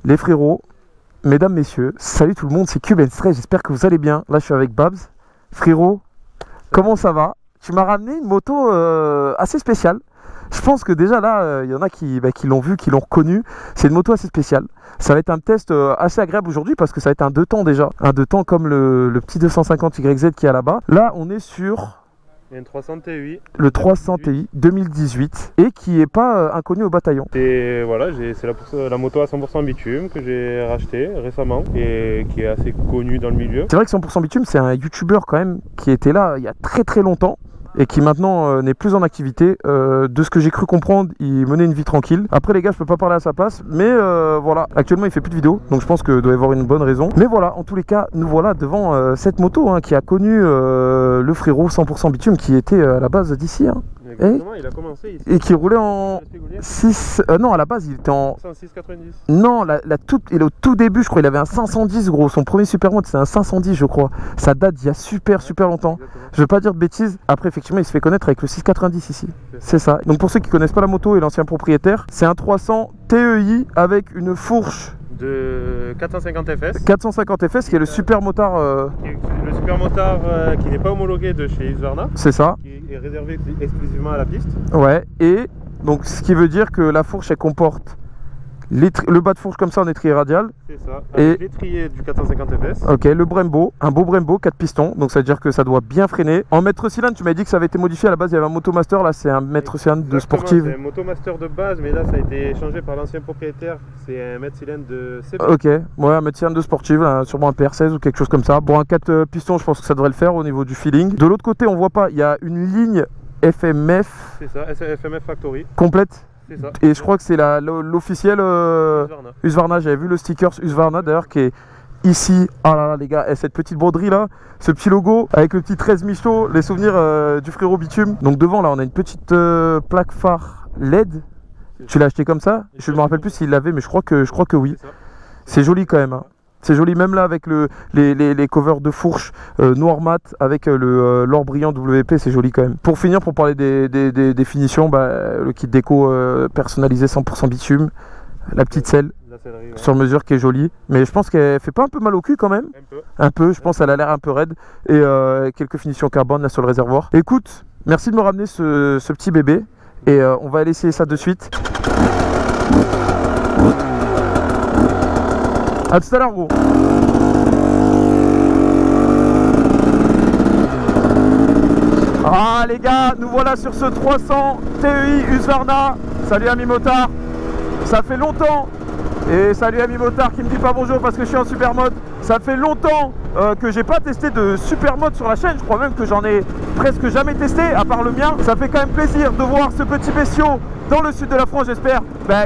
Les frérots, mesdames, messieurs, salut tout le monde, c'est Cube & Stray, j'espère que vous allez bien. Là je suis avec Babs. Frérot, comment ça va? Tu m'as ramené une moto assez spéciale. Je pense que déjà là, il y en a qui l'ont vu, qui l'ont reconnu. C'est une moto assez spéciale. Ça va être un test assez agréable aujourd'hui parce que ça va être un 2 temps déjà. Un 2 temps comme le petit 250 YZ qui est là-bas. Là on est sur... Il y a une 300 TI. Le 300 TI 2018 et qui n'est pas inconnu au bataillon. Et voilà, c'est la moto à 100% bitume que j'ai racheté récemment et qui est assez connue dans le milieu. C'est vrai que 100% bitume, c'est un youtubeur quand même qui était là il y a très longtemps et qui maintenant n'est plus en activité. De ce que j'ai cru comprendre, il menait une vie tranquille. Après les gars, je peux pas parler à sa place, mais voilà, actuellement il fait plus de vidéos, donc je pense que doit y avoir une bonne raison. Mais voilà, en tous les cas, nous voilà devant cette moto qui a connu le frérot 100% bitume qui était à la base d'ici. Exactement, il a commencé ici. Et qui roulait en 6... non, à la base, il était en... 690. Non, il est au tout début, je crois, il avait un 510, gros. Son premier supermode, c'est un 510, je crois. Ça date d'il y a super longtemps. Exactement. Je veux pas dire de bêtises. Après, effectivement, il se fait connaître avec le 690 ici. C'est ça. Donc, pour ceux qui connaissent pas la moto et l'ancien propriétaire, c'est un 300 TEI avec une fourche de 450 FS. 450 FS qui est le super motard. Le super motard qui n'est pas homologué de chez Husqvarna. C'est ça. Qui est réservé exclusivement à la piste. Ouais. Et donc ce qui veut dire que la fourche elle comporte le bas de fourche comme ça en étrier radial. C'est ça. Avec l'étrier du 450 FS. Ok, le Brembo, un beau Brembo 4 pistons, donc ça veut dire que ça doit bien freiner. En mètre cylindre, tu m'as dit que ça avait été modifié à la base, il y avait un Motomaster, là c'est un mètre cylindre de sportive. C'est un Motomaster de base, mais là ça a été changé par l'ancien propriétaire, c'est un mètre cylindre de CB. Ok, ouais, un mètre cylindre de sportive, là, sûrement un PR16 ou quelque chose comme ça. Bon, un 4 pistons, je pense que ça devrait le faire au niveau du feeling. De l'autre côté, on voit pas, il y a une ligne FMF. C'est ça, FMF Factory. Complète. Ça. Et je crois que c'est l'officiel Husqvarna. J'avais vu le sticker Husqvarna d'ailleurs qui est ici. Oh là là les gars, et cette petite broderie là, ce petit logo avec le petit 13 Michaud, les souvenirs du frérot bitume. Donc devant là on a une petite plaque phare LED. Tu l'as acheté comme ça? Je ne me rappelle plus s'il l'avait, mais je crois que oui. C'est joli quand même. C'est joli même là avec les covers de fourche noir mat avec l'or brillant WP, c'est joli quand même. Pour finir, pour parler des finitions, le kit déco personnalisé 100% bitume, la petite selle sur mesure qui est jolie, mais je pense qu'elle fait pas un peu mal au cul quand même. Un peu, je pense qu'elle a l'air un peu raide et quelques finitions carbone là sur le réservoir. Écoute, merci de me ramener ce petit bébé et on va aller essayer ça de suite. A tout à l'heure gros. Ah les gars, nous voilà sur ce 300 TEI Husqvarna. Salut ami motard. Ça fait longtemps. Et salut ami motard qui me dit pas bonjour parce que je suis en super mode. Ça fait longtemps que j'ai pas testé de super mode sur la chaîne. Je crois même que j'en ai presque jamais testé à part le mien. Ça fait quand même plaisir de voir ce petit bestiau dans le sud de la France. J'espère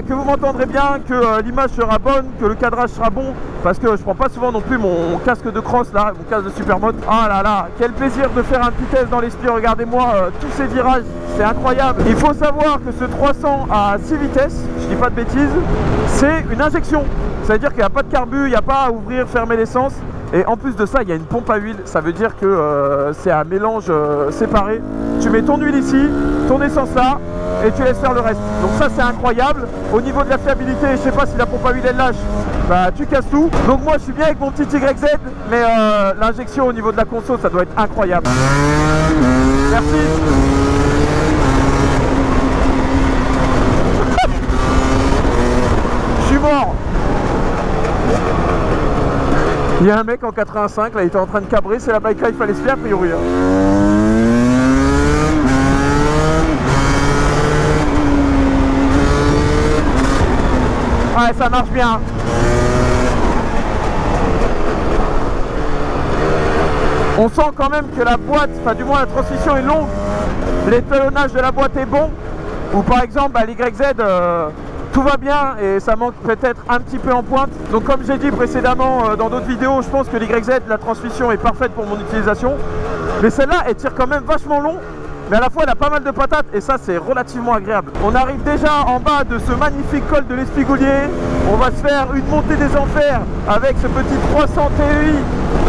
que vous m'entendrez bien, que l'image sera bonne, que le cadrage sera bon, parce que je prends pas souvent non plus mon casque de cross là, mon casque de super mode. Ah là là, quel plaisir de faire un petit test dans l'esprit. Regardez-moi tous ces virages, c'est incroyable. Il faut savoir que ce 300 à 6 vitesses, je dis pas de bêtises, c'est une injection. Ça veut dire qu'il n'y a pas de carbu, il n'y a pas à ouvrir, fermer l'essence. Et en plus de ça, il y a une pompe à huile. Ça veut dire que c'est un mélange séparé. Tu mets ton huile ici, ton essence là, et tu laisses faire le reste. Donc ça c'est incroyable. Au niveau de la fiabilité, je sais pas si la pompe à huile elle lâche, tu casses tout. Donc moi je suis bien avec mon petit YZ, mais l'injection au niveau de la console ça doit être incroyable. Merci. Je suis mort. Il y a un mec en 85 là, il était en train de cabrer, c'est la bike life, il fallait se faire a priori. Ouais, ça marche bien. On sent quand même que la boîte, enfin du moins la transmission est longue. L'étalonnage de la boîte est bon. Ou par exemple, l'YZ, tout va bien et ça manque peut-être un petit peu en pointe. Donc comme j'ai dit précédemment dans d'autres vidéos, je pense que l'YZ, la transmission est parfaite pour mon utilisation. Mais celle-là, elle tire quand même vachement long. Mais à la fois elle a pas mal de patates et ça c'est relativement agréable. On arrive déjà en bas de ce magnifique col de l'Espigoulier. On va se faire une montée des enfers avec ce petit 300 TEI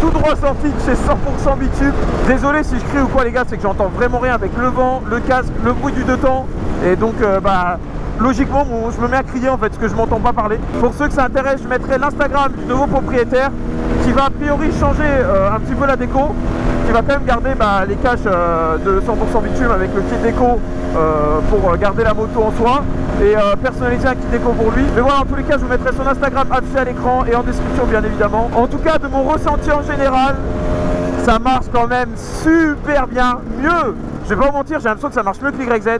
tout droit sorti de chez 100% bitume. Désolé si je crie ou quoi les gars, c'est que j'entends vraiment rien avec le vent, le casque, le bruit du deux temps. Et donc logiquement je me mets à crier en fait, parce que je m'entends pas parler. Pour ceux que ça intéresse, je mettrai l'Instagram du nouveau propriétaire qui va a priori changer un petit peu la déco, qui va quand même garder les caches de 100% bitume avec le kit déco pour garder la moto en soi et personnaliser un kit déco pour lui. Mais voilà, en tous les cas, je vous mettrai son Instagram affiché à l'écran et en description bien évidemment. En tout cas, de mon ressenti en général, ça marche quand même super bien, mieux. Je vais pas vous mentir, j'ai l'impression que ça marche mieux que l'YZ.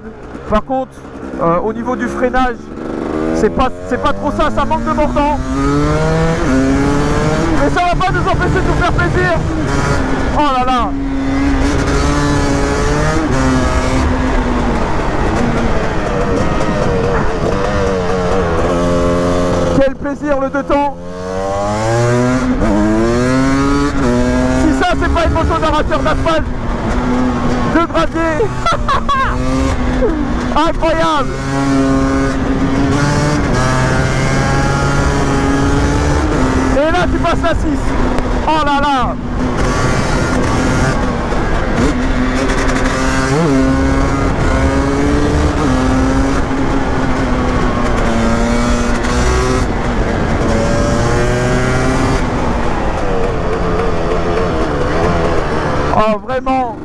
Par contre, au niveau du freinage, c'est pas trop ça, ça manque de mordant. Mais ça va pas nous empêcher de nous faire plaisir. Oh là là. Quel plaisir le 2 temps. Si ça c'est pas une moto d'arrateur d'asphalte, de gravier. Incroyable. Et là tu passes la 6. Oh là là. Oh vraiment.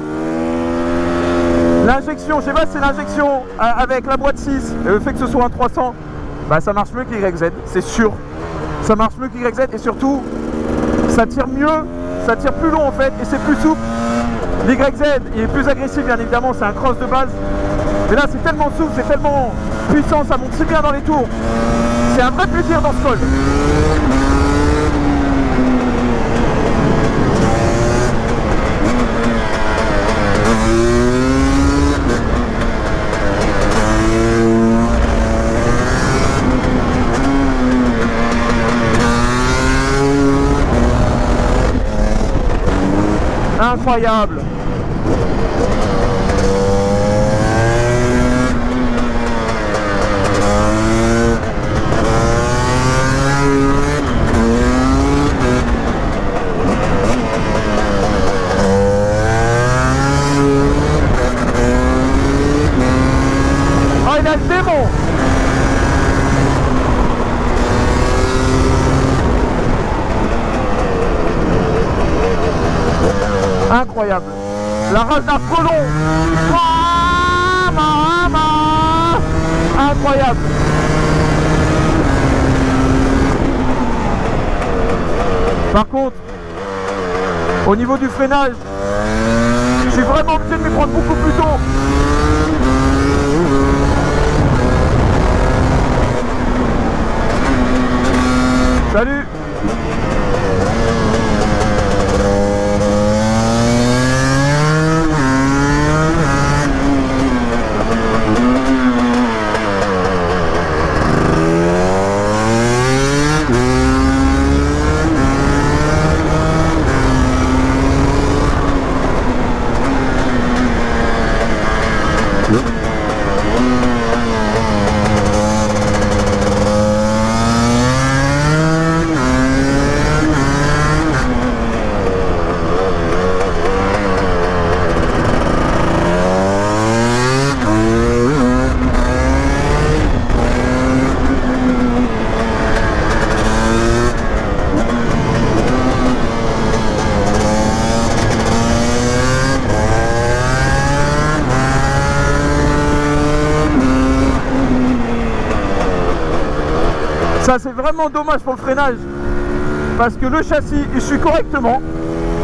L'injection, je sais pas si c'est l'injection avec la boîte 6 et le fait que ce soit un 300, ça marche mieux que l'YZ, c'est sûr. Ça marche mieux que l'YZ et surtout ça tire mieux, ça tire plus long en fait et c'est plus souple. L'YZ il est plus agressif bien évidemment, c'est un cross de base. Mais là c'est tellement souple, c'est tellement puissant, ça monte si bien dans les tours. C'est un vrai plaisir dans ce col. Incroyable. Oh, il a le démon. Incroyable. La rage d'un frelon. Incroyable. Par contre, au niveau du freinage, je suis vraiment obligé de m'y prendre beaucoup plus tôt. Salut. Ça c'est vraiment dommage pour le freinage parce que le châssis il suit correctement.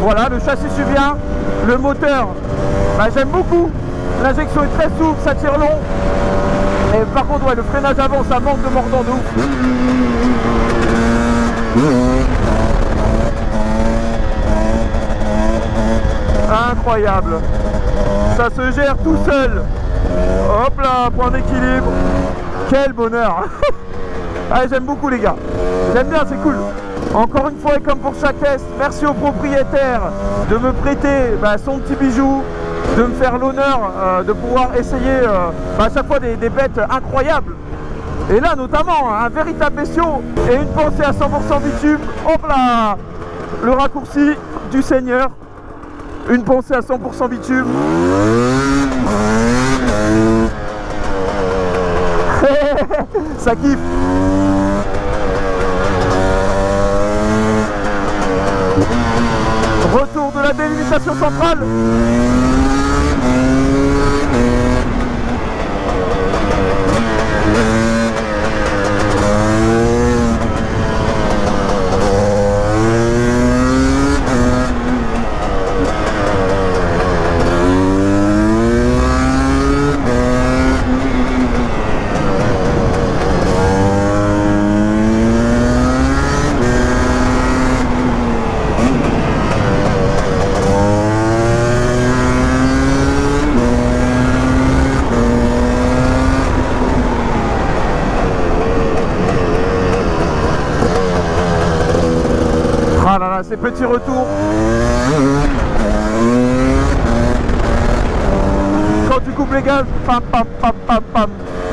Voilà, le châssis suit bien. Le moteur, j'aime beaucoup. L'injection est très souple, ça tire long. Et par contre ouais, le freinage avant ça manque de mordant de ouf. Incroyable. Ça se gère tout seul. Hop là, point d'équilibre. Quel bonheur. Ah, j'aime beaucoup les gars, j'aime bien, c'est cool. Encore une fois et comme pour chaque test, merci au propriétaire de me prêter son petit bijou, de me faire l'honneur de pouvoir essayer à chaque fois des bêtes incroyables. Et là notamment un véritable bestiau et une pensée à 100% bitume. Hop là, le raccourci du Seigneur, une pensée à 100% bitume. Ça kiffe. Retour de la délimitation centrale. Ah là là, ces petits retours. Quand tu coupes les gaz, pam pam pam pam pam.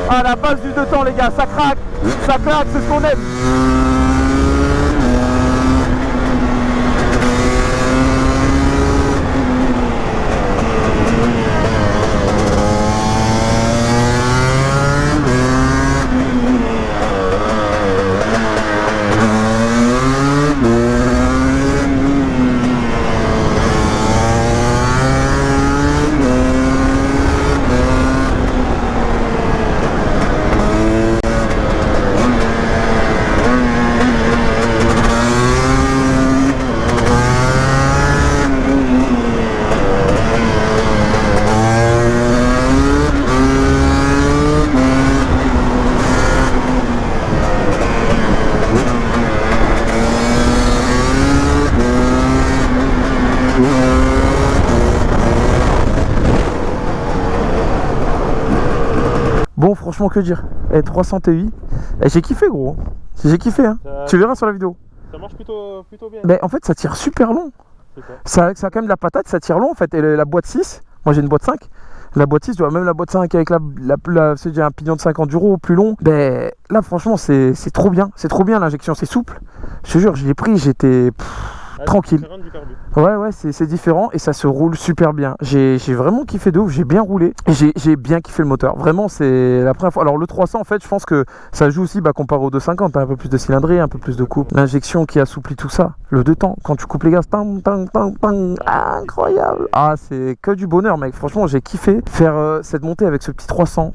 À la base du 2 temps les gars, ça craque, c'est ce qu'on aime. Bon, franchement, que dire. 300 TI. J'ai kiffé, gros. J'ai kiffé, hein. Tu verras sur la vidéo. Ça marche plutôt bien. Mais en fait, ça tire super long. Ça a quand même de la patate, ça tire long en fait. Et la boîte 6, moi j'ai une boîte 5. La boîte 6, tu vois, même la boîte 5 avec c'est déjà un pignon de 50 € plus long. Ben là, franchement, c'est trop bien. C'est trop bien l'injection, c'est souple. Je te jure, je l'ai pris, j'étais tranquille. Ouais, c'est différent et ça se roule super bien. J'ai vraiment kiffé de ouf, j'ai bien roulé. J'ai bien kiffé le moteur. Vraiment, c'est la première fois. Alors le 300, en fait, je pense que ça joue aussi comparé au 250. Un peu plus de cylindrée, un peu plus de coupe. L'injection qui assouplit tout ça. Le 2 temps, quand tu coupes les gaz, tang, tang, tang, tang, incroyable. Ah, c'est que du bonheur, mec. Franchement, j'ai kiffé faire cette montée avec ce petit 300.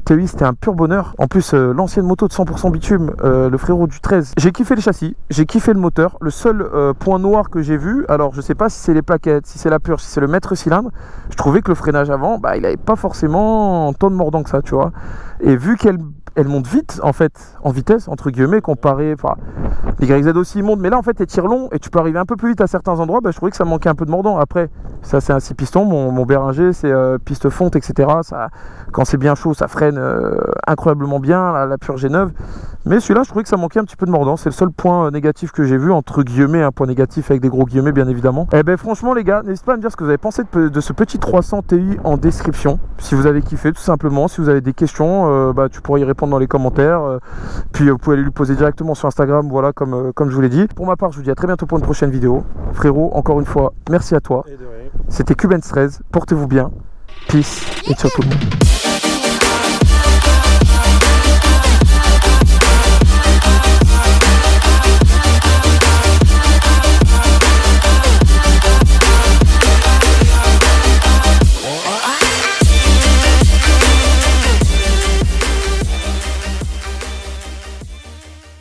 TEI, c'était un pur bonheur. En plus, l'ancienne moto de 100% bitume, le frérot du 13, j'ai kiffé le châssis, j'ai kiffé le moteur. Le seul point noir que j'ai vu, alors je sais pas si c'est les plaquettes, si c'est la purge, si c'est le maître cylindre, je trouvais que le freinage avant, il avait pas forcément tant de mordant que ça, tu vois. Et vu qu'elle monte vite, en fait, en vitesse, entre guillemets, comparé, les YZ aussi montent, mais là, en fait, elle tire long et tu peux arriver un peu plus vite à certains endroits, je trouvais que ça manquait un peu de mordant. Après, ça, c'est un 6 pistons, mon Béringer, c'est piste fonte, etc. Ça, quand c'est bien chaud, ça freine incroyablement bien, la purge est neuve. Mais celui-là, je trouvais que ça manquait un petit peu de mordant. C'est le seul point négatif que j'ai vu, entre guillemets, un point négatif avec des gros guillemets, bien évidemment. Et ben franchement, les gars, n'hésitez pas à me dire ce que vous avez pensé de ce petit 300 TI en description. Si vous avez kiffé, tout simplement. Si vous avez des questions, tu pourrais y répondre dans les commentaires. Puis vous pouvez aller lui poser directement sur Instagram, voilà, comme je vous l'ai dit. Pour ma part, je vous dis à très bientôt pour une prochaine vidéo. Frérot, encore une fois, merci à toi. C'était Cubenz 13. Portez-vous bien. Peace et ciao tout le monde.